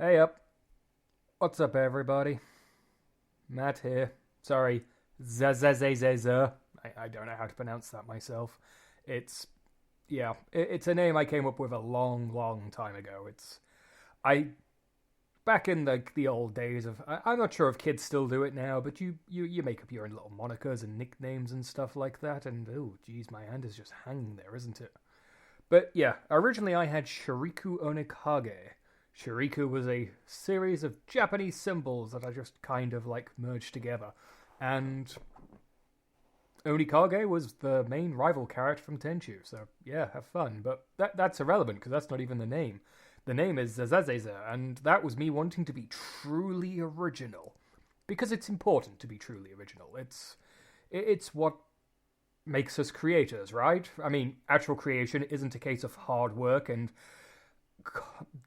Hey up. What's up, everybody? Matt here. Sorry. Zazazazazah. I don't know how to pronounce that myself. It's, yeah, it's a name I came up with a long time ago. I, back in the old days of, I'm not sure if kids still do it now, but you make up your own little monikers and nicknames and stuff like that, and oh, geez, my hand is just hanging there, isn't it? But yeah, originally I had Shuriku Onikage. Shuriku was a series of Japanese symbols that I just kind of like merged together. And Onikage was the main rival character from Tenchu, so yeah, have fun. But that's irrelevant because that's not even the name. The name is Zazazeza, and that was me wanting to be truly original. Because it's important to be truly original. It's what makes us creators, right? I mean, actual creation isn't a case of hard work and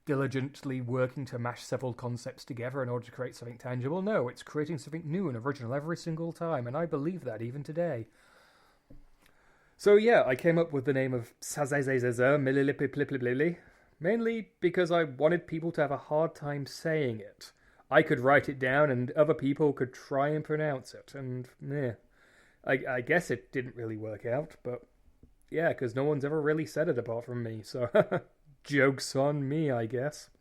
diligently working to mash several concepts together in order to create something tangible. No, it's creating something new and original every single time, and I believe that even today. So yeah, I came up with the name of Sazazazazah Mililipipliplibli, mainly because I wanted people to have a hard time saying it. I could write it down and other people could try and pronounce it, and yeah, I guess it didn't really work out, but yeah, because no one's ever really said it apart from me, so joke's on me, I guess.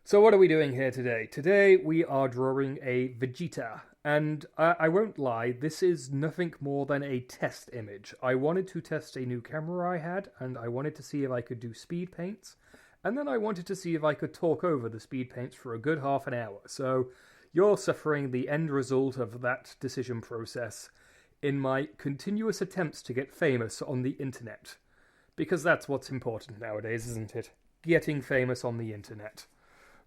So what are we doing here today? Today we are drawing a Vegeta, and I won't lie, this is nothing more than a test image. I wanted to test a new camera I had, and I wanted to see if I could do speed paints, and then I wanted to see if I could talk over the speed paints for a good half an hour, so you're suffering the end result of that decision process in my continuous attempts to get famous on the internet. Because that's what's important nowadays, isn't it? Getting famous on the internet.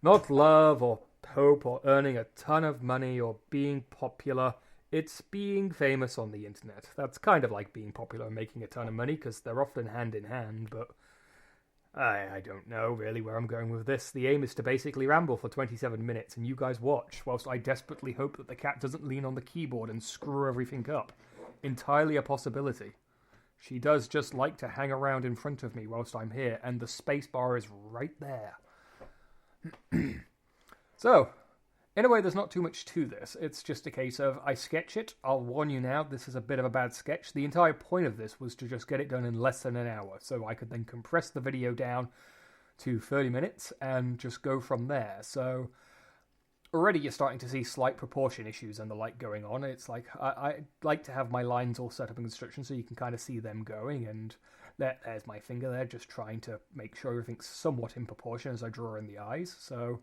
Not love or hope or earning a ton of money or being popular. It's being famous on the internet. That's kind of like being popular and making a ton of money because they're often hand in hand, but I don't know really where I'm going with this. The aim is to basically ramble for 27 minutes and you guys watch, whilst I desperately hope that the cat doesn't lean on the keyboard and screw everything up. Entirely a possibility. She does just like to hang around in front of me whilst I'm here, and the spacebar is right there. So, in a way, there's not too much to this. It's just a case of, I sketch it. I'll warn you now, this is a bit of a bad sketch. The entire point of this was to just get it done in less than an hour, so I could then compress the video down to 30 minutes and just go from there. So, already you're starting to see slight proportion issues and the like going on. It's like, I like to have my lines all set up in construction so you can kind of see them going, and there's my finger there, just trying to make sure everything's somewhat in proportion as I draw in the eyes. So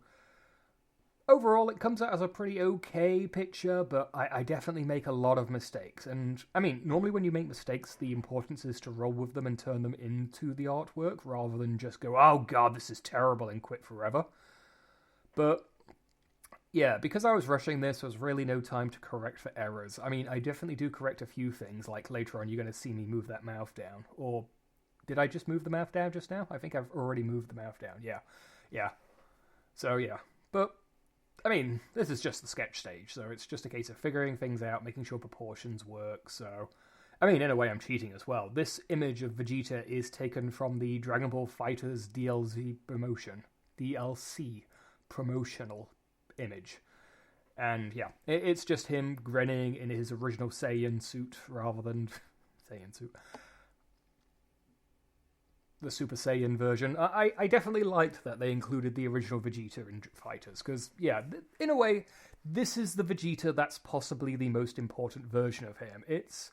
overall, it comes out as a pretty okay picture, but I definitely make a lot of mistakes. And, I mean, normally when you make mistakes, the importance is to roll with them and turn them into the artwork, rather than just go, oh god, this is terrible, and quit forever. But yeah, because I was rushing this, there was really no time to correct for errors. I mean, I definitely do correct a few things, like later on you're going to see me move that mouth down. Or did I just move the mouth down just now? I think I've already moved the mouth down, yeah. So, yeah. But, I mean, this is just the sketch stage, so it's just a case of figuring things out, making sure proportions work, so I mean, in a way, I'm cheating as well. This image of Vegeta is taken from the Dragon Ball FighterZ DLC promotional image. And yeah, it's just him grinning in his original Saiyan suit rather than Saiyan suit. The Super Saiyan version. I definitely liked that they included the original Vegeta in Fighters, because, yeah, in a way, this is the Vegeta that's possibly the most important version of him. It's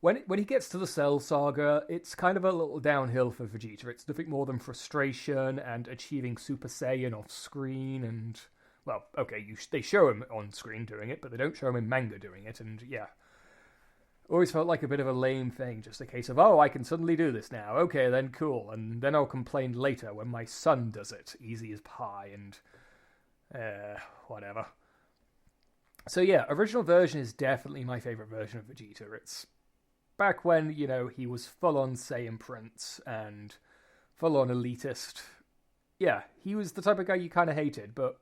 when he gets to the Cell Saga, it's kind of a little downhill for Vegeta. It's nothing more than frustration and achieving Super Saiyan off screen, and, well, okay, they show him on screen doing it, but they don't show him in manga doing it, and yeah. Always felt like a bit of a lame thing, just a case of, oh, I can suddenly do this now. Okay, then cool. And then I'll complain later when my son does it. Easy as pie and whatever. So yeah, original version is definitely my favourite version of Vegeta. It's back when, you know, he was full-on Saiyan Prince and full-on elitist. Yeah, he was the type of guy you kind of hated, but,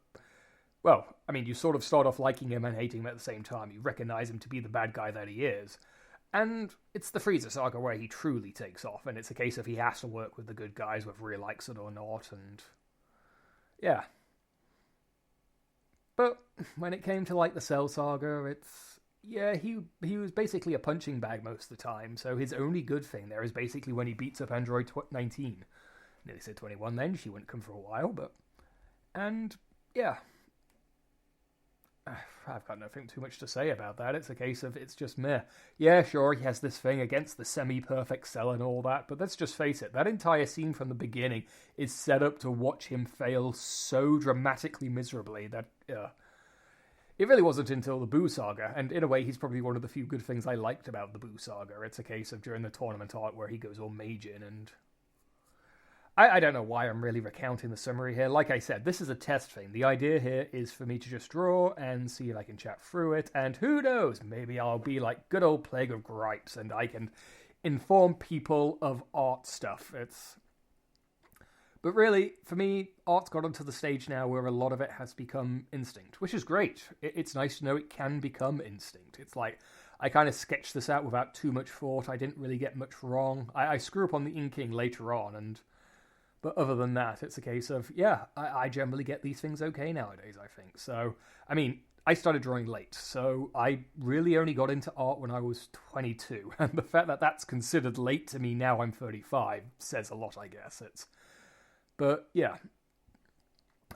well, I mean, you sort of start off liking him and hating him at the same time. You recognise him to be the bad guy that he is. And it's the Frieza saga where he truly takes off, and it's a case of he has to work with the good guys, whether he likes it or not, and yeah. But when it came to like the Cell Saga, it's yeah, he was basically a punching bag most of the time. So his only good thing there is basically when he beats up Android 19. Nearly said 21 then. She wouldn't come for a while, but and yeah, I've got nothing too much to say about that. It's a case of it's just meh. Yeah, sure, he has this thing against the semi-perfect Cell and all that, but let's just face it, that entire scene from the beginning is set up to watch him fail so dramatically miserably that it really wasn't until the Boo Saga, and in a way he's probably one of the few good things I liked about the Boo Saga. It's a case of during the tournament arc where he goes all Majin and I don't know why I'm really recounting the summary here. Like I said, this is a test thing. The idea here is for me to just draw and see if I can chat through it. And who knows, maybe I'll be like good old Plague of Gripes and I can inform people of art stuff. But really, for me, art's got onto the stage now where a lot of it has become instinct, which is great. It's nice to know it can become instinct. It's like, I kind of sketched this out without too much thought. I didn't really get much wrong. I screw up on the inking later on, but other than that, it's a case of, yeah, I generally get these things okay nowadays, I think. So, I mean, I started drawing late, so I really only got into art when I was 22. And the fact that that's considered late to me now I'm 35 says a lot, I guess. But, yeah.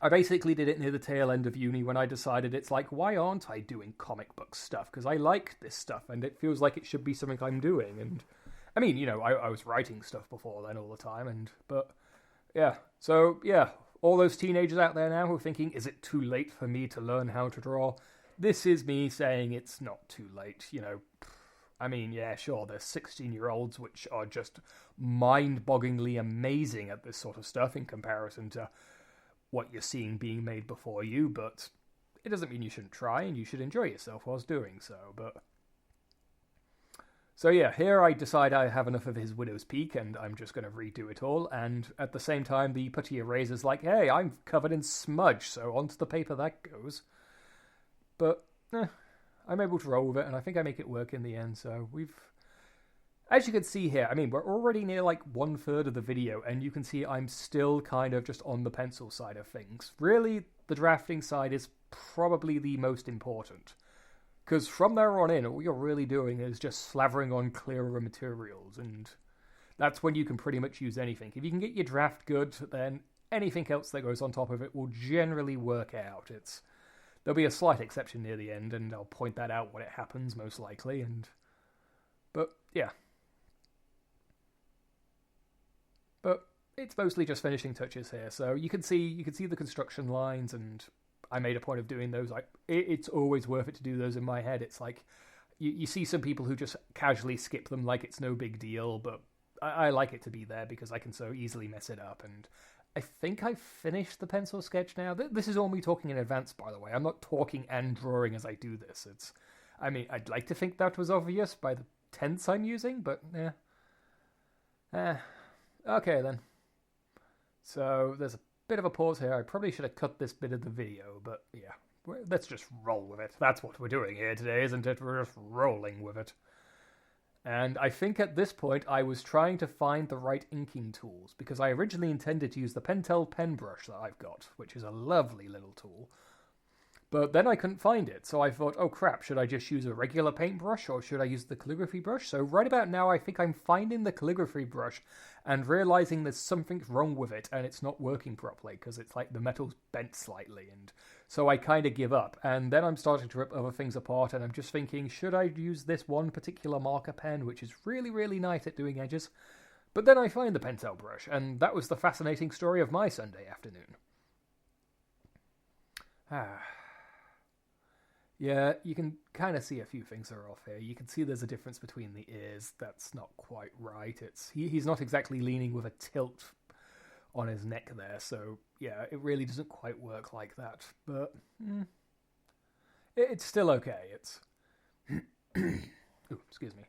I basically did it near the tail end of uni when I decided it's like, why aren't I doing comic book stuff? Because I like this stuff, and it feels like it should be something I'm doing. And, I mean, you know, I was writing stuff before then all the time, but... yeah, so, yeah, all those teenagers out there now who are thinking, is it too late for me to learn how to draw? This is me saying it's not too late, you know. I mean, yeah, sure, there's 16-year-olds which are just mind-bogglingly amazing at this sort of stuff in comparison to what you're seeing being made before you, but it doesn't mean you shouldn't try and you should enjoy yourself whilst doing so, but... so yeah, here I decide I have enough of his Widow's Peak and I'm just going to redo it all, and at the same time the putty eraser's like, hey, I'm covered in smudge, so onto the paper that goes. But, I'm able to roll with it, and I think I make it work in the end, so as you can see here, I mean, we're already near like 1/3 of the video, and you can see I'm still kind of just on the pencil side of things. Really, the drafting side is probably the most important. Because from there on in, all you're really doing is just slavering on clearer materials, and that's when you can pretty much use anything. If you can get your draft good, then anything else that goes on top of it will generally work out. There'll be a slight exception near the end, and I'll point that out when it happens, most likely, but yeah. But it's mostly just finishing touches here, so you can see the construction lines, and I made a point of doing those. Like, it's always worth it to do those in my head. It's like, you see some people who just casually skip them like it's no big deal, but I like it to be there because I can so easily mess it up. And I think I've finished the pencil sketch now. This is all me talking in advance, by the way. I'm not talking and drawing as I do this. I mean, I'd like to think that was obvious by the tense I'm using, but yeah. Okay, then. So, there's a bit of a pause here. I probably should have cut this bit of the video, but yeah, let's just roll with it. That's what we're doing here today, isn't it? We're just rolling with it. And I think at this point I was trying to find the right inking tools, because I originally intended to use the Pentel pen brush that I've got, which is a lovely little tool. But then I couldn't find it, so I thought, oh crap, should I just use a regular paintbrush, or should I use the calligraphy brush? So right about now, I think I'm finding the calligraphy brush and realizing there's something wrong with it, and it's not working properly, because it's like the metal's bent slightly, and so I kind of give up. And then I'm starting to rip other things apart, and I'm just thinking, should I use this one particular marker pen, which is really, really nice at doing edges? But then I find the Pentel brush, and that was the fascinating story of my Sunday afternoon. Yeah, you can kind of see a few things are off here. You can see there's a difference between the ears. That's not quite right. He's not exactly leaning with a tilt on his neck there, so yeah, it really doesn't quite work like that. But it's still okay. Ooh, excuse me.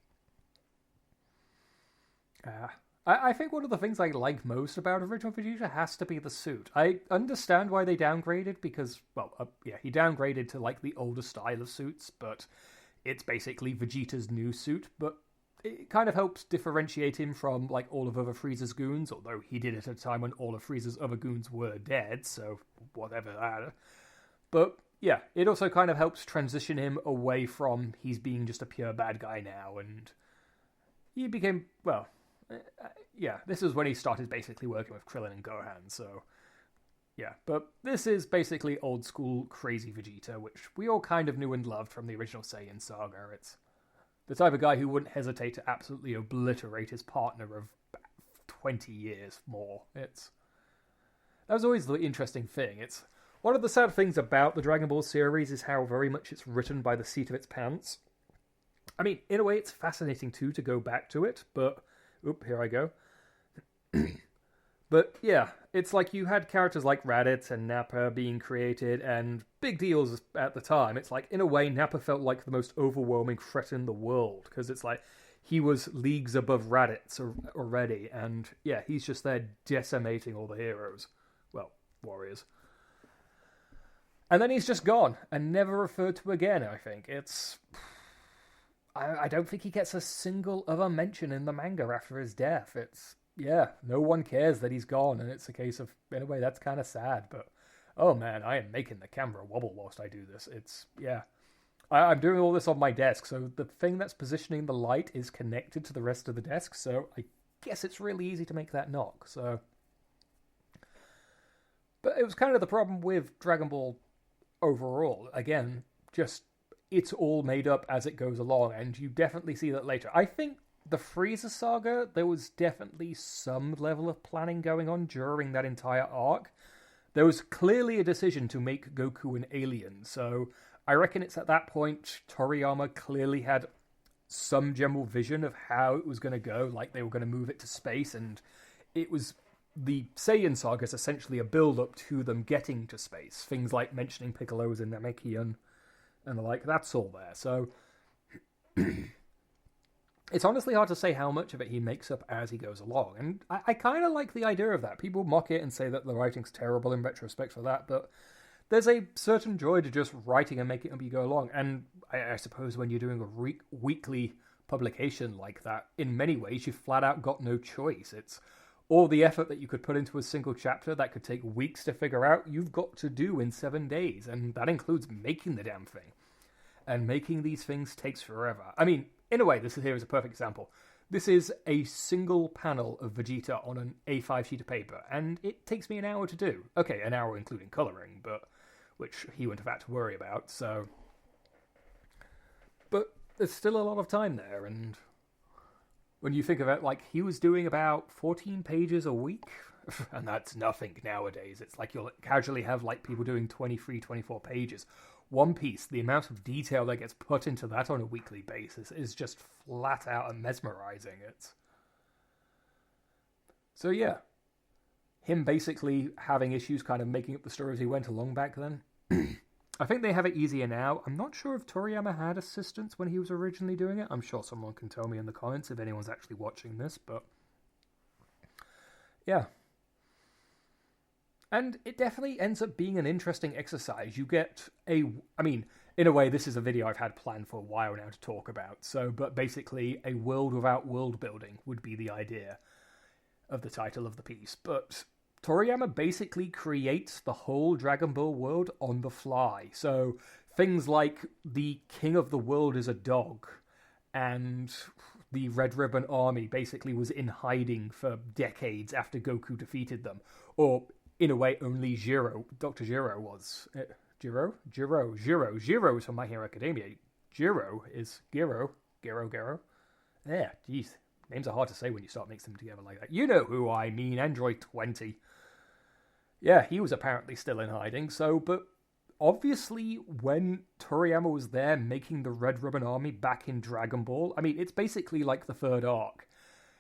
I think one of the things I like most about original Vegeta has to be the suit. I understand why they downgraded, because, he downgraded to, like, the older style of suits, but it's basically Vegeta's new suit. But it kind of helps differentiate him from, like, all of other Frieza's goons, although he did it at a time when all of Frieza's other goons were dead, so whatever that. But, yeah, it also kind of helps transition him away from he's being just a pure bad guy now, and he became, well, yeah, this is when he started basically working with Krillin and Gohan, so yeah. But this is basically old school crazy Vegeta, which we all kind of knew and loved from the original Saiyan saga. It's the type of guy who wouldn't hesitate to absolutely obliterate his partner of 20 years more. That was always the interesting thing. It's one of the sad things about the Dragon Ball series is how very much it's written by the seat of its pants. I mean, in a way, it's fascinating too to go back to it, but here I go. But yeah, it's like you had characters like Raditz and Nappa being created, and big deals at the time. It's like, in a way, Nappa felt like the most overwhelming threat in the world, because it's like he was leagues above Raditz already, and yeah, he's just there decimating all the heroes. Well, warriors. And then he's just gone, and never referred to again, I think. I don't think he gets a single other mention in the manga after his death. Yeah, no one cares that he's gone, and it's a case of, in a way, that's kind of sad, but, oh man, I am making the camera wobble whilst I do this. I'm doing all this on my desk, so the thing that's positioning the light is connected to the rest of the desk, so I guess it's really easy to make that knock, so. But it was kind of the problem with Dragon Ball overall. Again, just, it's all made up as it goes along, and you definitely see that later. I think the Frieza saga, there was definitely some level of planning going on during that entire arc. There was clearly a decision to make Goku an alien, so I reckon it's at that point Toriyama clearly had some general vision of how it was going to go, like they were going to move it to space, and it was the Saiyan saga is essentially a build-up to them getting to space. Things like mentioning Piccolo's and Namekian and the like, that's all there, so it's honestly hard to say how much of it he makes up as he goes along, and I kind of like the idea of that. People mock it and say that the writing's terrible in retrospect for that, but there's a certain joy to just writing and making it up as you go along, and I suppose when you're doing a weekly publication like that, in many ways you've flat out got no choice. It's all the effort that you could put into a single chapter that could take weeks to figure out, you've got to do in 7 days, and that includes making the damn thing. And making these things takes forever. I mean, in a way, here is a perfect example. This is a single panel of Vegeta on an A5 sheet of paper, and it takes me an hour to do. Okay, an hour including colouring, but which he wouldn't have had to worry about, so. But there's still a lot of time there, and when you think of it, like, he was doing about 14 pages a week, and that's nothing nowadays. It's like you'll casually have, like, people doing 23, 24 pages. One Piece, the amount of detail that gets put into that on a weekly basis is just flat out and mesmerizing. So yeah, him basically having issues kind of making up the story as he went along back then. I think they have it easier now. I'm not sure if Toriyama had assistants when he was originally doing it. I'm sure someone can tell me in the comments if anyone's actually watching this, but yeah. And it definitely ends up being an interesting exercise. You get in a way, this is a video I've had planned for a while now to talk about. But basically, a world without world building would be the idea of the title of the piece. But Toriyama basically creates the whole Dragon Ball world on the fly. So things like the king of the world is a dog, and the Red Ribbon Army basically was in hiding for decades after Goku defeated them. Or in a way, only Dr. Gero was. Gero is from My Hero Academia. Gero is Gero. Yeah, jeez. Names are hard to say when you start mixing them together like that. You know who I mean, Android 20. Yeah, he was apparently still in hiding, but obviously when Toriyama was there making the Red Ribbon Army back in Dragon Ball, I mean, it's basically like the third arc.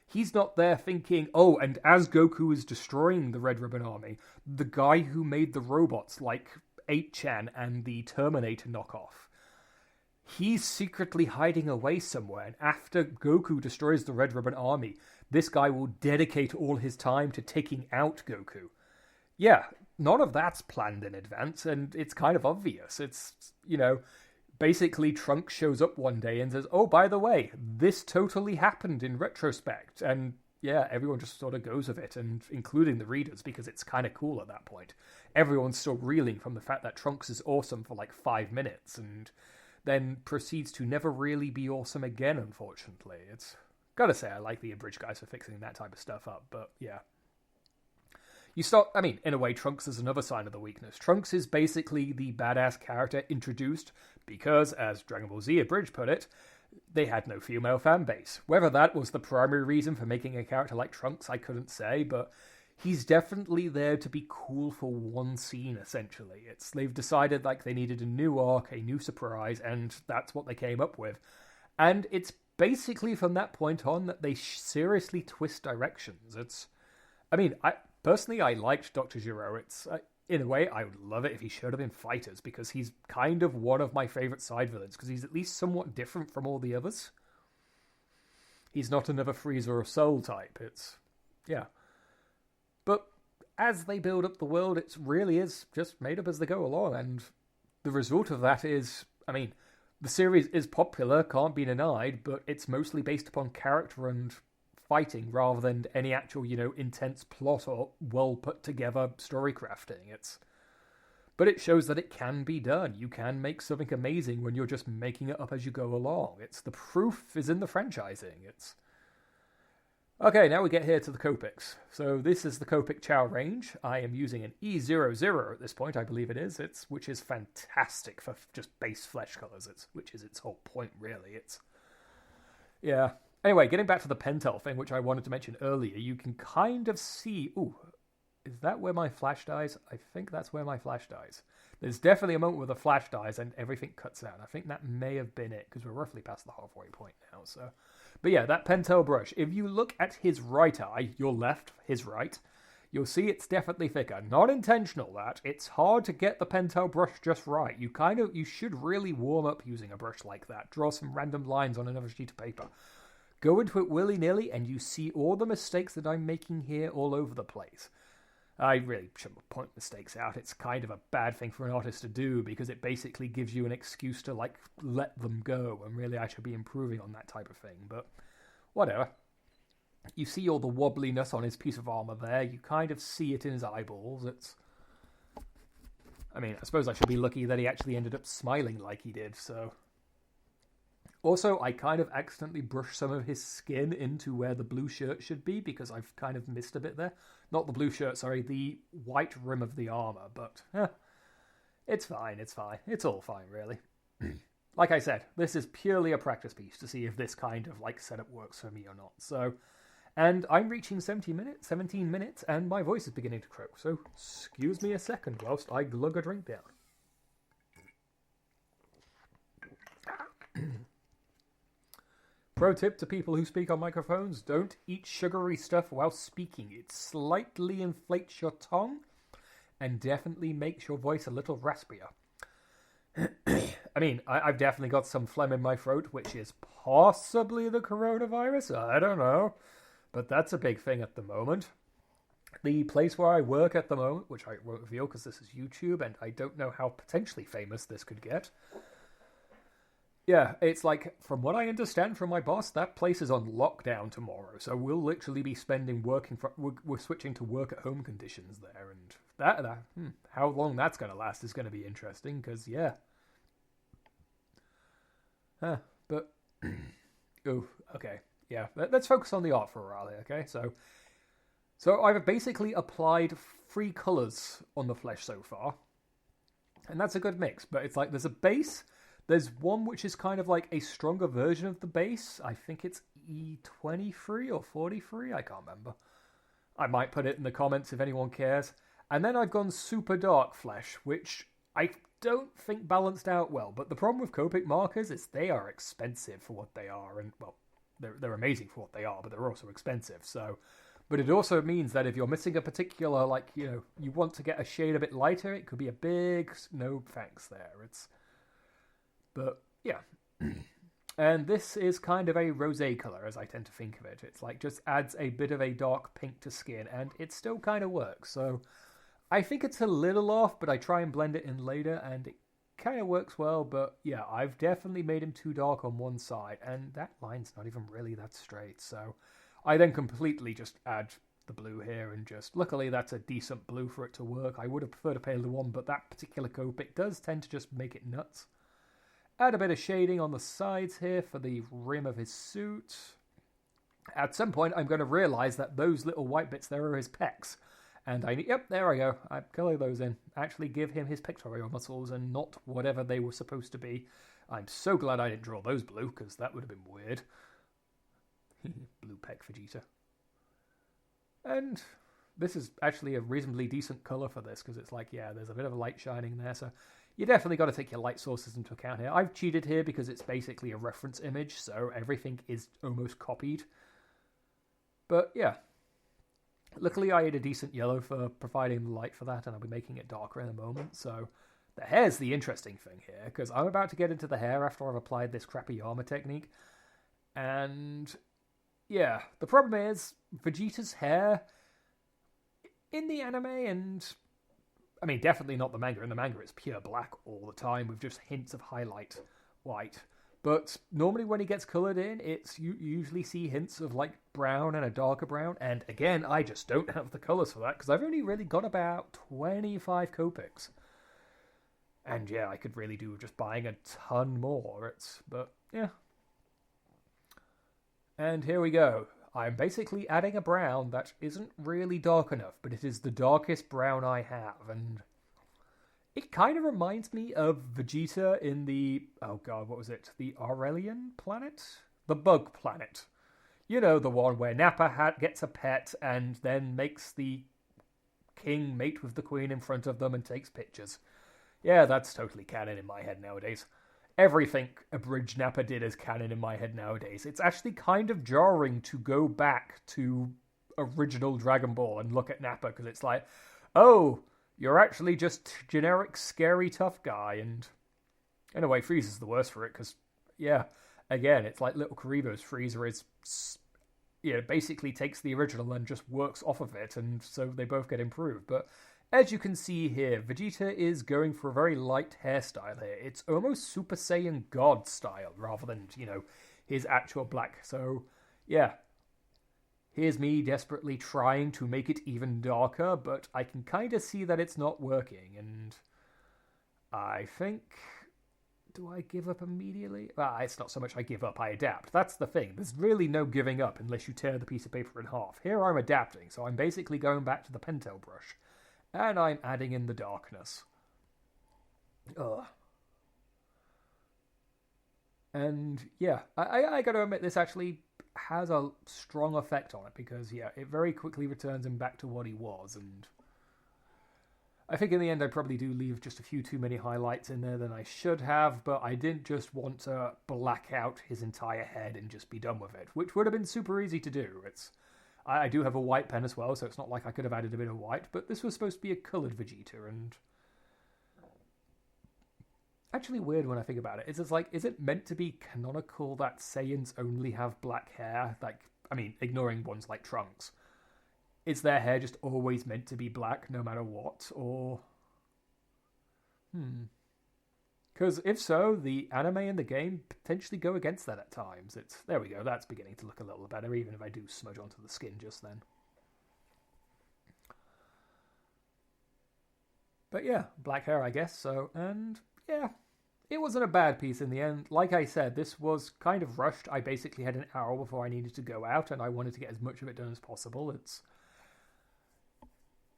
He's not there thinking, oh, and as Goku is destroying the Red Ribbon Army, the guy who made the robots like 8chan and the Terminator knockoff, he's secretly hiding away somewhere, and after Goku destroys the Red Ribbon Army, this guy will dedicate all his time to taking out Goku. Yeah, none of that's planned in advance, and it's kind of obvious. It's, Basically, Trunks shows up one day and says, oh, by the way, this totally happened in retrospect. And yeah, everyone just sort of goes with it, and including the readers, because it's kind of cool at that point. Everyone's still reeling from the fact that Trunks is awesome for like 5 minutes, and then proceeds to never really be awesome again, unfortunately. It's gotta say, I like the Abridged guys for fixing that type of stuff up, but yeah. In a way, Trunks is another sign of the weakness. Trunks is basically the badass character introduced because, as Dragon Ball Z Abridged put it, they had no female fan base. Whether that was the primary reason for making a character like Trunks, I couldn't say, but he's definitely there to be cool for one scene, essentially. They've decided like they needed a new arc, a new surprise, and that's what they came up with. And it's basically from that point on that they seriously twist directions. Personally, I liked Dr. Gero. In a way, I would love it if he showed up in Fighters, because he's kind of one of my favourite side villains, because he's at least somewhat different from all the others. He's not another Frieza or Soul type. Yeah. But as they build up the world, it really is just made up as they go along, and the result of that is, the series is popular, can't be denied, but it's mostly based upon character and fighting rather than any actual, intense plot or well put together story crafting. But it shows that it can be done. You can make something amazing when you're just making it up as you go along. The proof is in the franchising. Okay, now we get here to the Copics. So this is the Copic Chow range. I am using an E00 at this point, I believe it is, which is fantastic for just base flesh colors, which is its whole point, really. Yeah. Anyway, getting back to the Pentel thing, which I wanted to mention earlier, you can kind of see... Ooh, is that where my flash dies? I think that's where my flash dies. There's definitely a moment where the flash dies and everything cuts out. I think that may have been it, because we're roughly past the halfway point now, so... But yeah, that Pentel brush, if you look at his right eye, your left, his right, you'll see it's definitely thicker. Not intentional, that. It's hard to get the Pentel brush just right. You should really warm up using a brush like that. Draw some random lines on another sheet of paper. Go into it willy-nilly, and you see all the mistakes that I'm making here all over the place. I really shouldn't point mistakes out. It's kind of a bad thing for an artist to do, because it basically gives you an excuse to, let them go, and really I should be improving on that type of thing, but whatever. You see all the wobbliness on his piece of armor there. You kind of see it in his eyeballs. I suppose I should be lucky that he actually ended up smiling like he did, so... Also, I kind of accidentally brushed some of his skin into where the blue shirt should be, because I've kind of missed a bit there. Not the blue shirt, sorry, the white rim of the armor, but it's fine. It's all fine, really. Like I said, this is purely a practice piece to see if this kind of setup works for me or not. So, and I'm reaching 17 minutes, and my voice is beginning to croak, so excuse me a second whilst I glug a drink down. Pro tip to people who speak on microphones, don't eat sugary stuff while speaking. It slightly inflates your tongue and definitely makes your voice a little raspier. I've definitely got some phlegm in my throat, which is possibly the coronavirus. I don't know. But that's a big thing at the moment. The place where I work at the moment, which I won't reveal because this is YouTube and I don't know how potentially famous this could get. Yeah, it's from what I understand from my boss, that place is on lockdown tomorrow, so we'll literally be we're switching to work at home conditions there, and how long that's going to last is going to be interesting, because, yeah. But, oh, okay, yeah, let's focus on the art for a while here, okay? So I've basically applied 3 colours on the flesh so far, and that's a good mix, but it's there's a base. There's one which is kind of a stronger version of the base. I think it's E23 or 43. I can't remember. I might put it in the comments if anyone cares. And then I've gone super dark flesh, which I don't think balanced out well. But the problem with Copic markers is they are expensive for what they are. And, well, they're amazing for what they are, but they're also expensive. So, but it also means that if you're missing a particular, you want to get a shade a bit lighter, it could be a big no thanks there. But, yeah. And this is kind of a rosé colour, as I tend to think of it. It's just adds a bit of a dark pink to skin, and it still kind of works. So, I think it's a little off, but I try and blend it in later, and it kind of works well, but yeah, I've definitely made him too dark on one side, and that line's not even really that straight, so I then completely just add the blue here, and just, luckily that's a decent blue for it to work. I would have preferred a paler one, but that particular Copic does tend to just make it nuts. Add a bit of shading on the sides here for the rim of his suit. At some point, I'm going to realise that those little white bits there are his pecs. And I need, yep, there I go. I colour those in. Actually give him his pectoral muscles and not whatever they were supposed to be. I'm so glad I didn't draw those blue, because that would have been weird. Blue pec Vegeta. And this is actually a reasonably decent colour for this, because it's like, yeah, there's a bit of a light shining there, so you definitely got to take your light sources into account here. I've cheated here because it's basically a reference image, so everything is almost copied. But yeah. Luckily, I had a decent yellow for providing the light for that, and I'll be making it darker in a moment. So the hair's the interesting thing here, because I'm about to get into the hair after I've applied this crappy armor technique. And yeah, the problem is Vegeta's hair in the anime, and I mean, definitely not the manga. In the manga, it's pure black all the time with just hints of highlight white. But normally when he gets coloured in, you usually see hints of like brown and a darker brown. And again, I just don't have the colours for that, because I've only really got about 25 Copics. And yeah, I could really do with just buying a ton more. But yeah. And here we go. I'm basically adding a brown that isn't really dark enough, but it is the darkest brown I have. And it kind of reminds me of Vegeta in the, oh god, what was it? The Aurelian planet? The Bug Planet. You know, the one where Nappa gets a pet and then makes the king mate with the queen in front of them and takes pictures. Yeah, that's totally canon in my head nowadays. Everything Abridged Nappa did is canon in my head nowadays. It's actually kind of jarring to go back to original Dragon Ball and look at Nappa, because it's like, oh, you're actually just generic, scary, tough guy. And in a way, Frieza's the worst for it, because, yeah, again, it's like Little Karibo's Frieza is, you know, basically takes the original and just works off of it, and so they both get improved. But as you can see here, Vegeta is going for a very light hairstyle here. It's almost Super Saiyan God style, rather than, you know, his actual black. So, yeah. Here's me desperately trying to make it even darker, but I can kind of see that it's not working, and I think... Do I give up immediately? It's not so much I give up, I adapt. That's the thing. There's really no giving up unless you tear the piece of paper in half. Here I'm adapting, so I'm basically going back to the Pentel brush, and I'm adding in the darkness. Ugh. And yeah, I gotta admit, this actually has a strong effect on it, because yeah, it very quickly returns him back to what he was, and I think in the end I probably do leave just a few too many highlights in there than I should have, but I didn't just want to black out his entire head and just be done with it, which would have been super easy to do. I do have a white pen as well, so it's not like I could have added a bit of white, but this was supposed to be a coloured Vegeta, and actually weird when I think about it. It's just like, is it meant to be canonical that Saiyans only have black hair? Like, I mean, ignoring ones like Trunks. Is their hair just always meant to be black no matter what? Or... Because if so, the anime and the game potentially go against that at times. There we go, that's beginning to look a little better, even if I do smudge onto the skin just then. But yeah, black hair, I guess, so, and yeah, it wasn't a bad piece in the end. Like I said, this was kind of rushed. I basically had an hour before I needed to go out, and I wanted to get as much of it done as possible.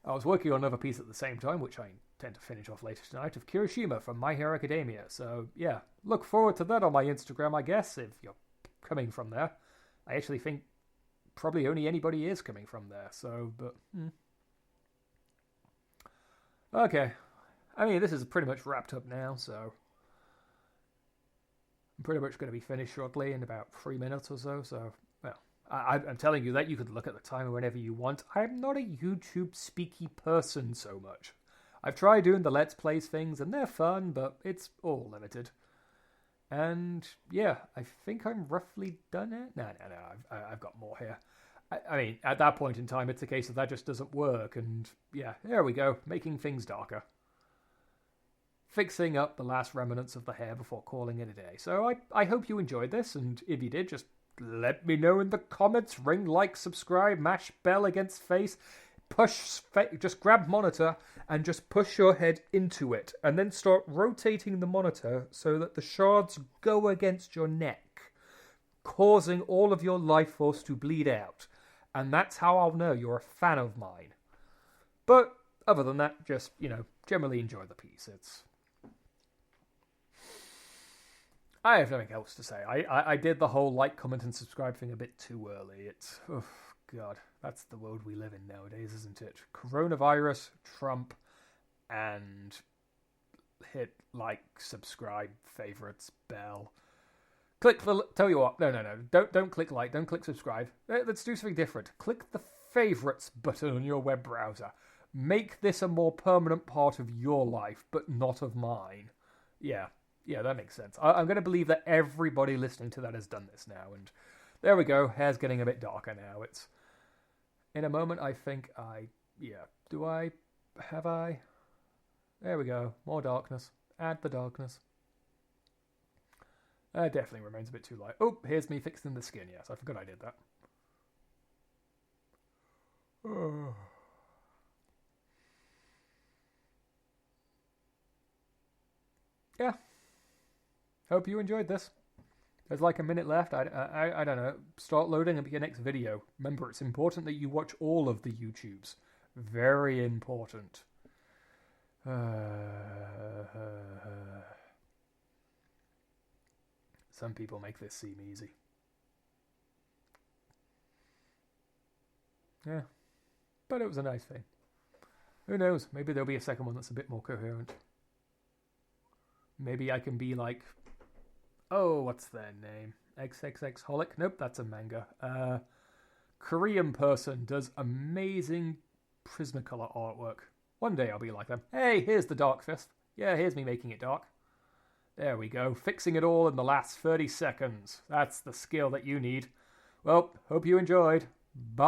I was working on another piece at the same time, which I tend to finish off later tonight, of Kirishima from My Hero Academia. So, yeah, look forward to that on my Instagram, I guess, if you're coming from there. I actually think probably only anybody is coming from there, so, but... Okay. I mean, this is pretty much wrapped up now, so... I'm pretty much going to be finished shortly in about 3 minutes or so, well... I'm telling you that you could look at the timer whenever you want. I'm not a YouTube speaky person so much. I've tried doing the Let's Plays things, and they're fun, but it's all limited. And, yeah, I think I'm roughly done here. No, I've got more here. I mean, at that point in time, it's a case of that just doesn't work, and, yeah, there we go, making things darker. fixing up the last remnants of the hair before calling it a day. So I hope you enjoyed this, and if you did, just let me know in the comments. Ring like, subscribe, mash bell against face, just grab monitor and just push your head into it, and then start rotating the monitor so that the shards go against your neck, causing all of your life force to bleed out. And that's how I'll know you're a fan of mine. But other than that, just, generally enjoy the piece. I have nothing else to say. I did the whole like, comment, and subscribe thing a bit too early. Oh, God, that's the world we live in nowadays, isn't it? Coronavirus, Trump, and hit like, subscribe, favorites, bell. Tell you what, no. Don't click like, don't click subscribe. Let's do something different. Click the favorites button on your web browser. Make this a more permanent part of your life, but not of mine. Yeah, that makes sense. I'm going to believe that everybody listening to that has done this now, and there we go. Hair's getting a bit darker now. In a moment, I think have I? There we go. More darkness. Add the darkness. Definitely remains a bit too light. Oh, here's me fixing the skin. Yes, I forgot I did that. Yeah. Hope you enjoyed this. There's like a minute left. I don't know. Start loading up your next video. Remember, it's important that you watch all of the YouTubes. Very important. Some people make this seem easy. Yeah. But it was a nice thing. Who knows? Maybe there'll be a second one that's a bit more coherent. Maybe I can be like... Oh, what's their name? XXX Holic? Nope, that's a manga. Korean person does amazing Prismacolor artwork. One day I'll be like them. Hey, here's the Dark Fist. Yeah, here's me making it dark. There we go. Fixing it all in the last 30 seconds. That's the skill that you need. Well, hope you enjoyed. Bye!